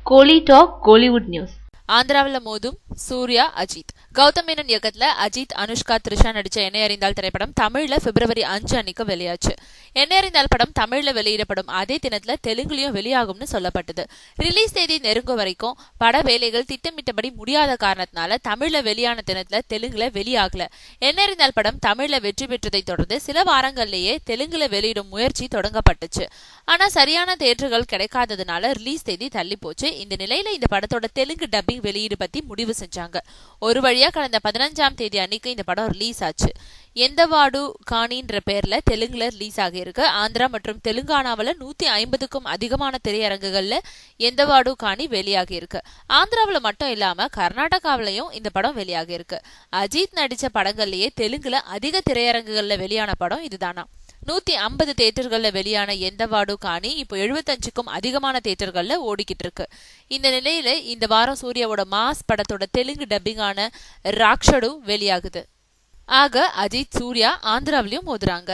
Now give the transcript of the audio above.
கோலி talk Kollywood news. ஆந்திராவில் மோதும் சூர்யா அஜித். கௌதம் மேனன் இயக்கத்துல அஜித், அனுஷ்கா, த்ரிஷா நடிச்ச என்னை அறிந்தால் திரைப்படம் தமிழ்ல பிப்ரவரி 5 அன்னைக்கு வெளியாச்சு. என்னை அறிந்தால் படம் தமிழ்ல வெளியிடப்படும் அதே தினத்துல தெலுங்குலயும் வெளியாகும்னு சொல்லப்பட்டது. ரிலீஸ் தேதி நெருங்கும் வரைக்கும் பட வேலைகள் திட்டமிட்டபடி முடியாத காரணத்தினால தமிழ்ல வெளியான தினத்துல தெலுங்குல வெளியாகல. என்னை அறிந்தால் படம் தமிழ்ல வெற்றி பெற்றதை தொடர்ந்து சில வாரங்கள்லயே தெலுங்குல வெளியிடும் முயற்சி தொடங்கப்பட்டுச்சு. ஆனா சரியான தேட்டர்கள் கிடைக்காததுனால ரிலீஸ் தேதி தள்ளி போச்சு. இந்த நிலையில இந்த படத்தோட தெலுங்கு டப்பிங் வெளியீடு பத்தி முடிவு செஞ்சாங்க. ஒரு வழியா கடந்த 15ஆம் தேதி அன்னைக்கு இந்த படம் ரிலீஸ் ஆச்சு. எந்தவாடு காணின்ற பேர்ல தெலுங்குல ரிலீஸ் ஆகியிருக்கு. ஆந்திரா மற்றும் தெலுங்கானாவில 150க்கும் அதிகமான திரையரங்குகள்ல எந்தவாடு காணி வெளியாகி இருக்கு. ஆந்திராவில மட்டும் இல்லாம கர்நாடகாவிலையும் இந்த படம் வெளியாகி இருக்கு. அஜித் நடிச்ச படங்கள்லயே தெலுங்குல அதிக திரையரங்குகள்ல வெளியான படம் இதுதானா. 150 தியேட்டர்கள்ல வெளியான எந்தவாடு காணி இப்போ 75க்கும் அதிகமான தியேட்டர்கள்ல ஓடிக்கிட்டு இருக்கு. இந்த நிலையில இந்த வாரம் சூர்யாவோட மாஸ் படத்தோட தெலுங்கு டப்பிங்கான ராக்ஷடு வெளியாகுது. ஆக அஜித், சூர்யா ஆந்திராவிலையும் மோதுறாங்க.